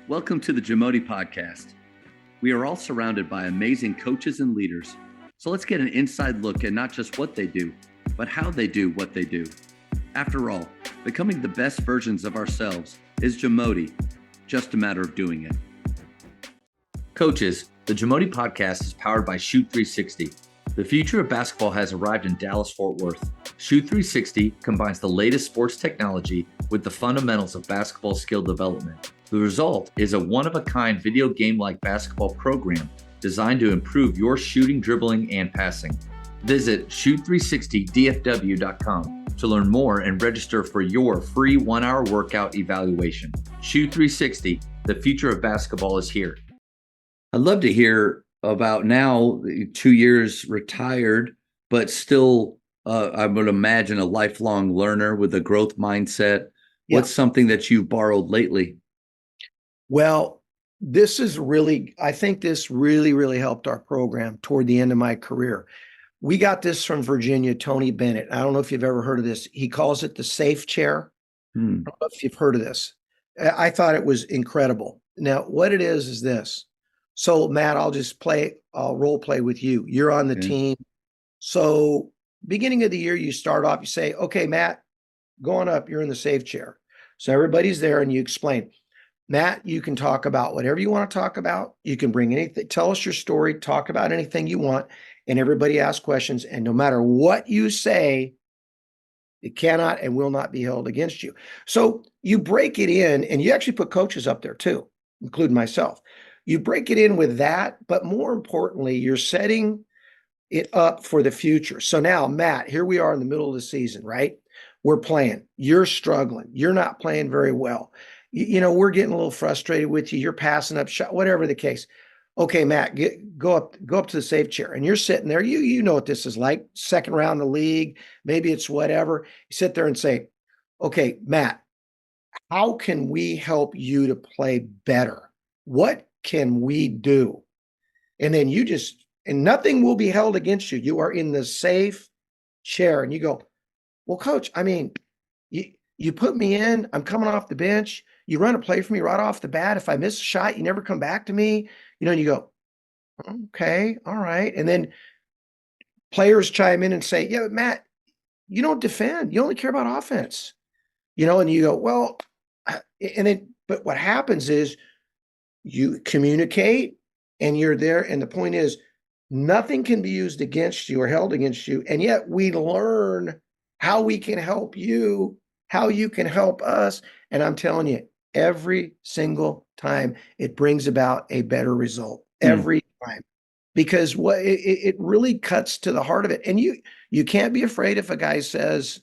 Welcome to the JAMODI podcast. We are all surrounded by amazing coaches and leaders. So let's get an inside look at not just what they do, but how they do what they do. After all, becoming the best versions of ourselves is JAMODI, just a matter of doing it. Coaches, the JAMODI podcast is powered by Shoot 360. The future of basketball has arrived in Dallas-Fort Worth. Shoot 360 combines the latest sports technology with the fundamentals of basketball skill development. The result is a one-of-a-kind video game-like basketball program designed to improve your shooting, dribbling, and passing. Visit shoot360dfw.com to learn more and register for your free 1-hour workout evaluation. Shoot 360, the future of basketball is here. I'd love to hear about now 2 years retired, but still, I would imagine a lifelong learner with a growth mindset. Yeah. What's something that you've borrowed lately? Well, I think this really helped our program toward the end of my career. We got this from Virginia, Tony Bennett. I don't know if you've ever heard of this. He calls it the safe chair. I don't know if you've heard of this. I thought it was incredible. Now, what it is this. So, Matt, I'll role play with you. You're on the team. So, beginning of the year, you start off, you say, okay, Matt, going up, you're in the safe chair. So everybody's there and you explain. Matt, you can talk about whatever you want to talk about. You can bring anything, tell us your story, talk about anything you want, and everybody asks questions. And no matter what you say, it cannot and will not be held against you. So you break it in, and you actually put coaches up there too, including myself. You break it in with that, but more importantly, you're setting it up for the future. So now, Matt, here we are in the middle of the season, right? We're playing. You're struggling. You're not playing very well. You know, we're getting a little frustrated with you. You're passing up shot, whatever the case. Okay, Matt, go up to the safe chair, and you're sitting there. You know what this is like. Second round of the league, maybe it's whatever. You sit there and say, okay, Matt, how can we help you to play better? What can we do? And then and nothing will be held against you. You are in the safe chair, and you go, well, coach, I mean, you put me in, I'm coming off the bench. You run a play for me right off the bat. If I miss a shot, you never come back to me. You know, and you go, okay, all right. And then players chime in and say, yeah, but Matt, you don't defend. You only care about offense. You know, and you go, well, but what happens is you communicate and you're there. And the point is, nothing can be used against you or held against you. And yet we learn how we can help you, how you can help us. And I'm telling you, every single time it brings about a better result every time, because it really cuts to the heart of it. And you can't be afraid if a guy says,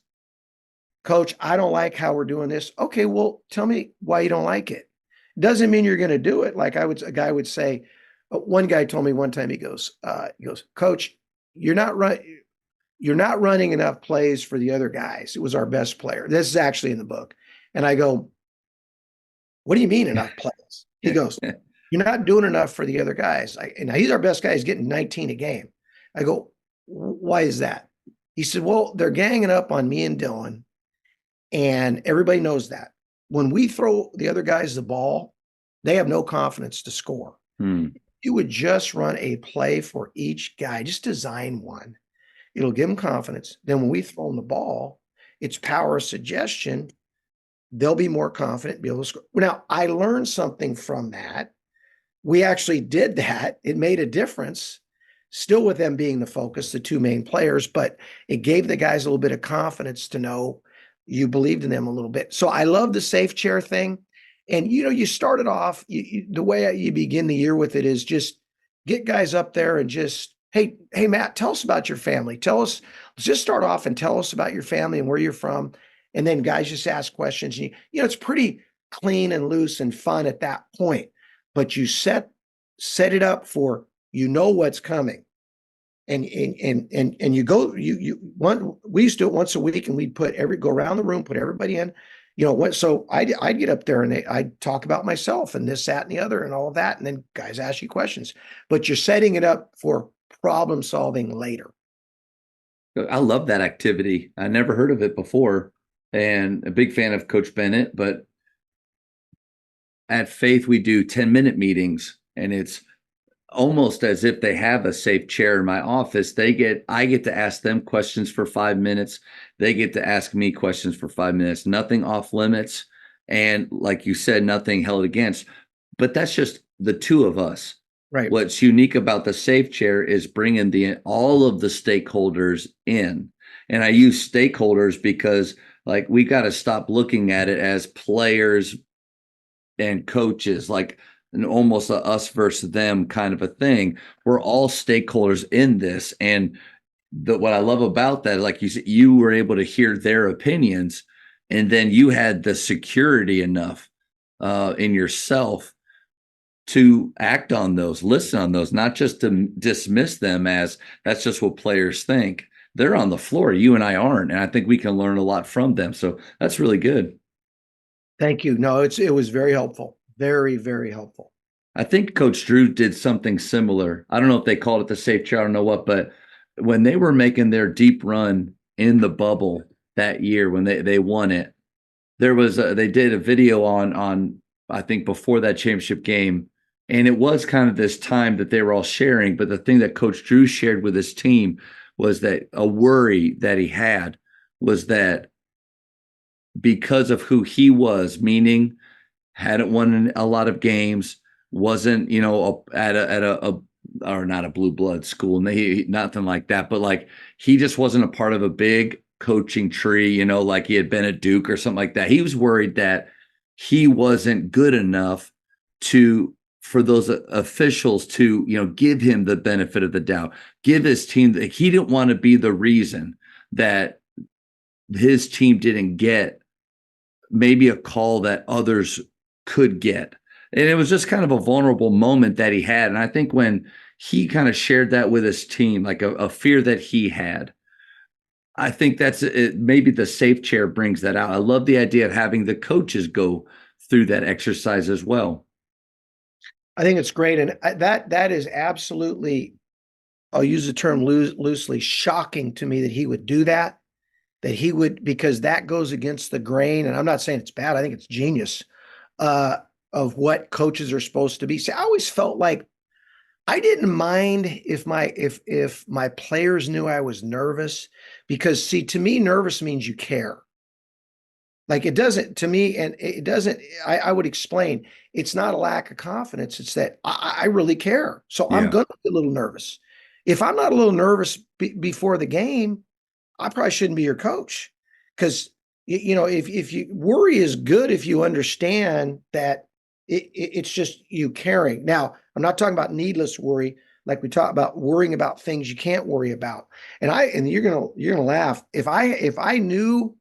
coach, I don't like how we're doing this. Okay, well, tell me why you don't like it. Doesn't mean you're going to do it. Like a guy would say, one guy told me one time, he goes, coach, you're not running enough plays for the other guys. It was our best player. This is actually in the book. And I go, what do you mean enough plays? He goes, you're not doing enough for the other guys. And he's our best guy. He's getting 19 a game. I go, why is that? He said, well, they're ganging up on me and Dylan, and everybody knows that. When we throw the other guys the ball, they have no confidence to score. You would just run a play for each guy, just design one. It'll give them confidence. Then when we throw them the ball, it's power of suggestion. They'll be more confident, be able to score. Now, I learned something from that. We actually did that. It made a difference, still with them being the focus, the two main players, but it gave the guys a little bit of confidence to know you believed in them a little bit. So I love the safe chair thing. And, you know, you started off, the way you begin the year with it is just get guys up there and just, hey, Matt, tell us about your family. Let's just start off and tell us about your family and where you're from. And then guys just ask questions. And you know, it's pretty clean and loose and fun at that point. But you set it up for, you know what's coming. And you go, we used to do it once a week, and we'd go around the room, put everybody in. You know, so I'd get up there and I'd talk about myself and this, that, and the other and all of that. And then guys ask you questions, but you're setting it up for problem solving later. I love that activity. I never heard of it before, and a big fan of Coach Bennett, but at Faith, we do 10-minute meetings, and it's almost as if they have a safe chair in my office. I get to ask them questions for 5 minutes. They get to ask me questions for 5 minutes. Nothing off limits. And like you said, nothing held against. But that's just the two of us. Right. What's unique about the safe chair is bringing all of the stakeholders in. And I use stakeholders because like we got to stop looking at it as players and coaches, like almost a us versus them kind of a thing. We're all stakeholders in this. And what I love about that, like you said, you were able to hear their opinions, and then you had the security enough in yourself to act on those, listen on those, not just to dismiss them as that's just what players think. They're on the floor. You and I aren't. And I think we can learn a lot from them. So that's really good. Thank you. No, it was very helpful. Very, very helpful. I think Coach Drew did something similar. I don't know if they called it the safe chair, I don't know what, but when they were making their deep run in the bubble that year when they won it, they did a video on I think before that championship game, and it was kind of this time that they were all sharing. But the thing that Coach Drew shared with his team was that a worry that he had was that because of who he was, meaning hadn't won a lot of games, wasn't at a or not a blue blood school, nothing like that, but like he just wasn't a part of a big coaching tree, like he had been at Duke or something like that. He was worried that he wasn't good enough for those officials to give him the benefit of the doubt, give his team that he didn't want to be the reason that his team didn't get maybe a call that others could get. And it was just kind of a vulnerable moment that he had. And I think when he kind of shared that with his team, like a fear that he had, I think that's it. Maybe the safe chair brings that out. I love the idea of having the coaches go through that exercise as well. I think it's great. And that is absolutely, I'll use the term loosely, shocking to me that he would do that, because that goes against the grain. And I'm not saying it's bad. I think it's genius of what coaches are supposed to be. See, I always felt like I didn't mind if my players knew I was nervous, because see, to me, nervous means you care. Like it doesn't to me, and it doesn't. I would explain. It's not a lack of confidence. It's that I really care. So I'm Yeah. going to be a little nervous. If I'm not a little nervous before the game, I probably shouldn't be your coach, because if you worry is good if you understand that it's just you caring. Now, I'm not talking about needless worry, like we talk about worrying about things you can't worry about. And you're gonna laugh if I knew,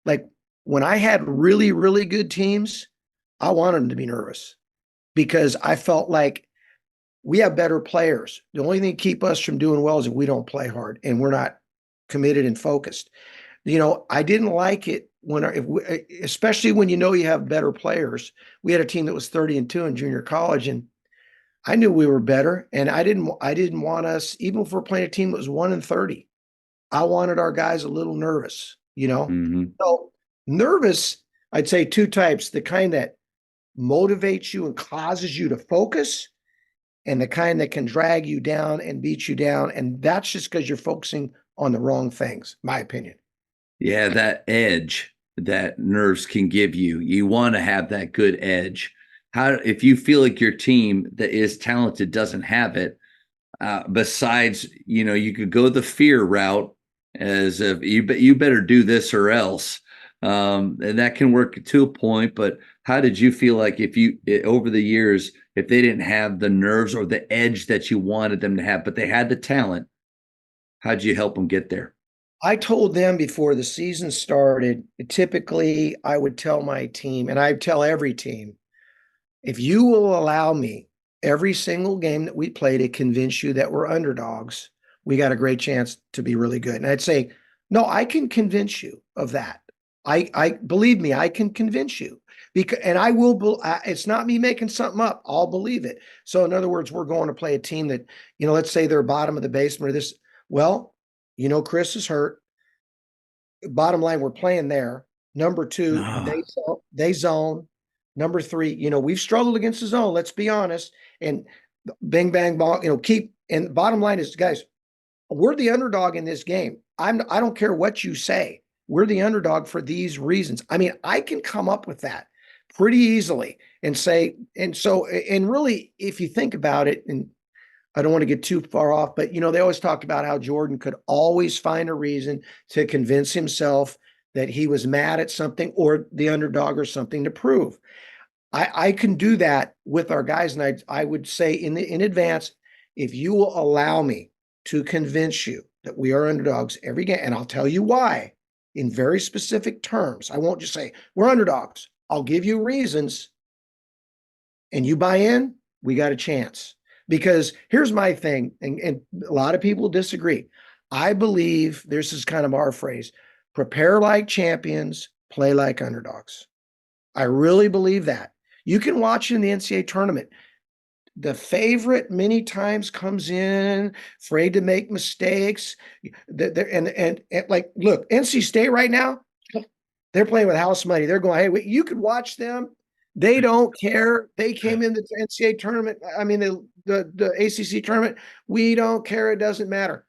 like when I had really really good teams, I wanted them to be nervous, because I felt like we have better players. The only thing to keep us from doing well is if we don't play hard and we're not committed and focused. I didn't like it especially when you have better players. We had a team that was 30-2 in junior college, and I knew we were better, and I didn't want us, even if we're playing a team that was 1-30. I wanted our guys a little nervous. Mm-hmm. So nervous, I'd say two types: the kind that motivates you and causes you to focus, and the kind that can drag you down and beat you down. And that's just because you're focusing on the wrong things, my opinion. Yeah, that edge that nerves can give you. You want to have that good edge. If you feel like your team that is talented doesn't have it, besides, you could go the fear route, as if you better do this or else. And that can work to a point, but how did you feel like over the years, if they didn't have the nerves or the edge that you wanted them to have, but they had the talent, how'd you help them get there? I told them before the season started, typically I would tell my team, and I tell every team, if you will allow me every single game that we play to convince you that we're underdogs, we got a great chance to be really good. And I'd say, no, I can convince you of that. I believe me, I can convince you, and I will. It's not me making something up. I'll believe it. So in other words, we're going to play a team that, let's say they're bottom of the basement or this. Well, Chris is hurt. Bottom line, we're playing there. Number two, Ah, they zone. Number three, we've struggled against the zone. Let's be honest. And bang, bang, ball, and the bottom line is, guys, we're the underdog in this game. I don't care what you say. We're the underdog for these reasons. I mean, I can come up with that pretty easily and say, and really, if you think about it, and I don't want to get too far off, but they always talk about how Jordan could always find a reason to convince himself that he was mad at something or the underdog or something to prove. I can do that with our guys, and I would say in advance, if you will allow me to convince you that we are underdogs every game, and I'll tell you why in very specific terms. I won't just say we're underdogs. I'll give you reasons, and you buy in, we got a chance. Because here's my thing, and a lot of people disagree. I believe this is kind of our phrase: prepare like champions, play like underdogs. I really believe that. You can watch in the NCAA tournament. The favorite many times comes in, afraid to make mistakes. And like, look, NC State right now, they're playing with house money. They're going, hey, you could watch them. They don't care. They came in the NCAA tournament. I mean, the ACC tournament. We don't care. It doesn't matter.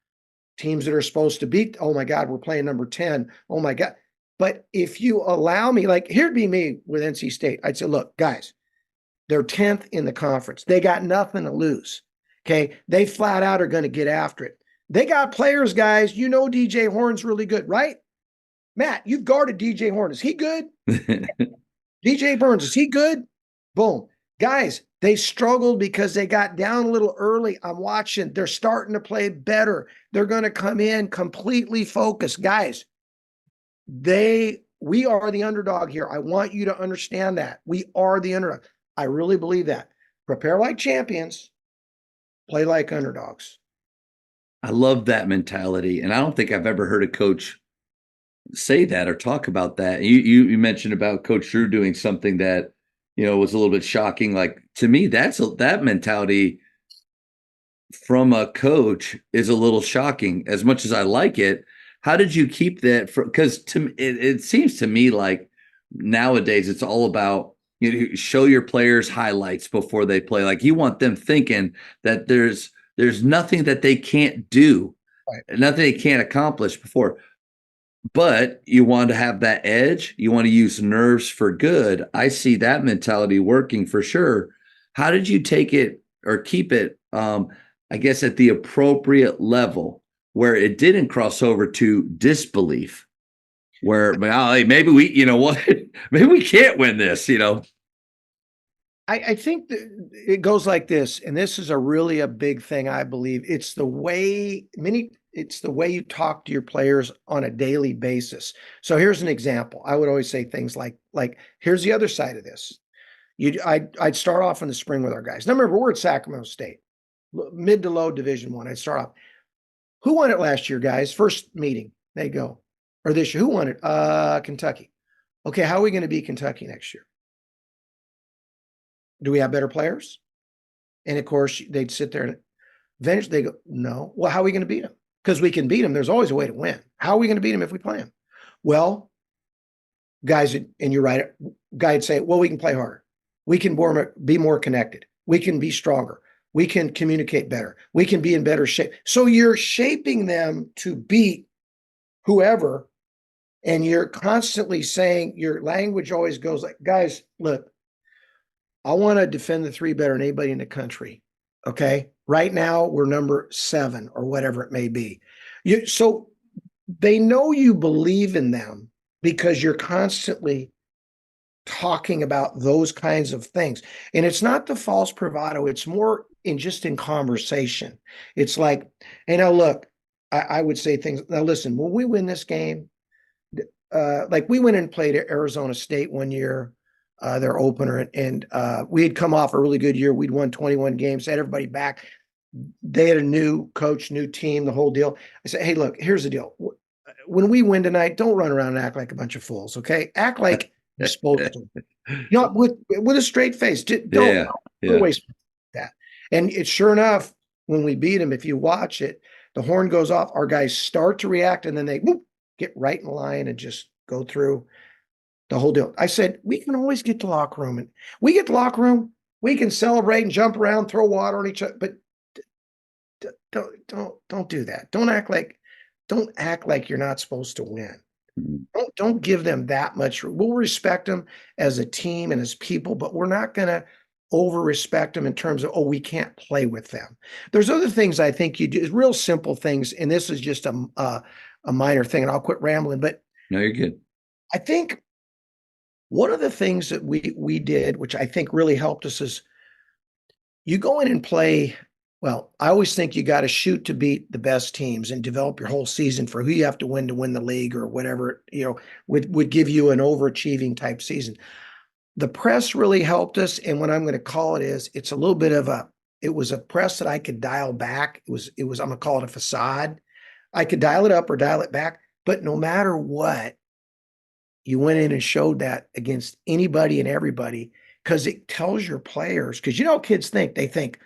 Teams that are supposed to beat, oh my God, we're playing number 10. Oh my God. But if you allow me, like here'd be me with NC State. I'd say, look, guys, they're 10th in the conference. They got nothing to lose. Okay. They flat out are going to get after it. They got players, guys. DJ Horn's really good, right? Matt, you've guarded DJ Horn. Is he good? DJ Burns, is he good? Boom. Guys, they struggled because they got down a little early. I'm watching. They're starting to play better. They're going to come in completely focused. Guys, we are the underdog here. I want you to understand that. We are the underdog. I really believe that. Prepare like champions, play like underdogs. I love that mentality. And I don't think I've ever heard a coach say that or talk about that. You mentioned about Coach Drew doing something that, was a little bit shocking. Like, to me, that mentality from a coach is a little shocking. As much as I like it, how did you keep that? Because it seems to me like nowadays it's all about, show your players highlights before they play. Like, you want them thinking that there's nothing that they can't do, right, nothing they can't accomplish before. But you want to have that edge. You want to use nerves for good. I see that mentality working for sure. How did you take it or keep it, I guess, at the appropriate level where it didn't cross over to disbelief? Where maybe we, maybe we can't win this, I think that it goes like this, and this is a big thing. I believe it's the way you talk to your players on a daily basis. So here's an example. I would always say things like here's the other side of this. I'd start off in the spring with our guys. Now remember, we're at Sacramento State, mid to low Division I. I'd start off. Who won it last year, guys? First meeting, they go. Or this year, who won it? Kentucky. Okay, how are we going to beat Kentucky next year? Do we have better players? And of course, they'd sit there and eventually they go, no. Well, how are we going to beat them? Because we can beat them. There's always a way to win. How are we going to beat them if we play them? Well, guys, and you're right, guys say, well, we can play harder. We can be more connected. We can be stronger. We can communicate better. We can be in better shape. So you're shaping them to beat whoever, and you're constantly saying, your language always goes like, guys, look, I want to defend the three better than anybody in the country. Okay. Right now we're number 7 or whatever it may be. So they know you believe in them because you're constantly talking about those kinds of things. And it's not the false bravado. It's more in conversation. It's like, hey, now look, I would say things. Now listen, when we win this game, like we went and played at Arizona State one year, their opener, and we had come off a really good year. We'd won 21 games, had everybody back. They had a new coach, new team, the whole deal. I said, hey, look, here's the deal. When we win tonight, don't run around and act like a bunch of fools, okay? Act like you're supposed to. With a straight face. Don't waste that. And it's sure enough, when we beat them, if you watch it, the horn goes off, our guys start to react, and then they get right in line and just go through. the whole deal. I said, we can always get to locker room, and we get to locker room, we can celebrate and jump around, throw water on each other, but don't do that. Don't act like you're not supposed to win. Don't give them that much. We'll respect them as a team and as people, but we're not going to over respect them in terms of, we can't play with them. There's other things I think you do, real simple things, and this is just a minor thing, and I'll quit rambling. But no, you're good. I think one of the things that we did, which I think really helped us, is you go in and play. Well, I always think you got to shoot to beat the best teams and develop your whole season for who you have to win the league or whatever, would give you an overachieving type season. The press really helped us. And what I'm going to call it is, it's a little bit of it was a press that I could dial back. It was, I'm going to call it a facade. I could dial it up or dial it back, but no matter what, you went in and showed that against anybody and everybody, because it tells your players, because kids they think,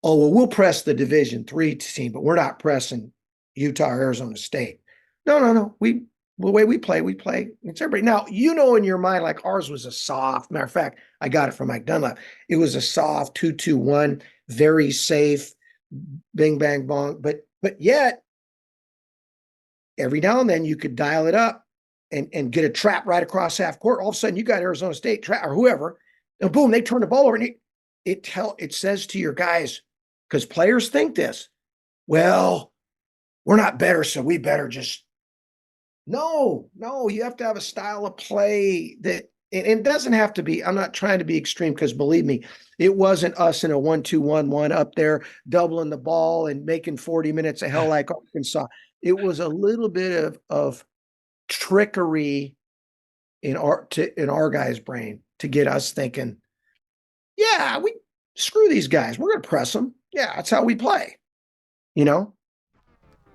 oh, well, we'll press the Division III team, but we're not pressing Utah or Arizona State. No. The way we play, it's everybody. Now, in your mind, like ours was a soft, matter of fact, I got it from Mike Dunlap. It was a soft 2-2-1, very safe, bing, bang, bong. But yet, every now and then you could dial it up and get a trap right across half court. All of a sudden, you got Arizona State trap or whoever, and boom, they turn the ball over. And it says to your guys, because players think this, well, we're not better, so we better just. No, you have to have a style of play that, and it doesn't have to be, I'm not trying to be extreme, because believe me, it wasn't us in a 1-2-1-1 up there doubling the ball and making 40 minutes of hell like Arkansas. It was a little bit of trickery in our guys' brain to get us thinking, yeah, we screw these guys. We're going to press them. Yeah, that's how we play,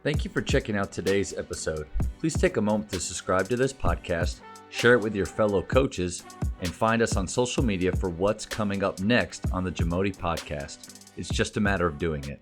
Thank you for checking out today's episode. Please take a moment to subscribe to this podcast, share it with your fellow coaches, and find us on social media for what's coming up next on the JAMODI podcast. It's just a matter of doing it.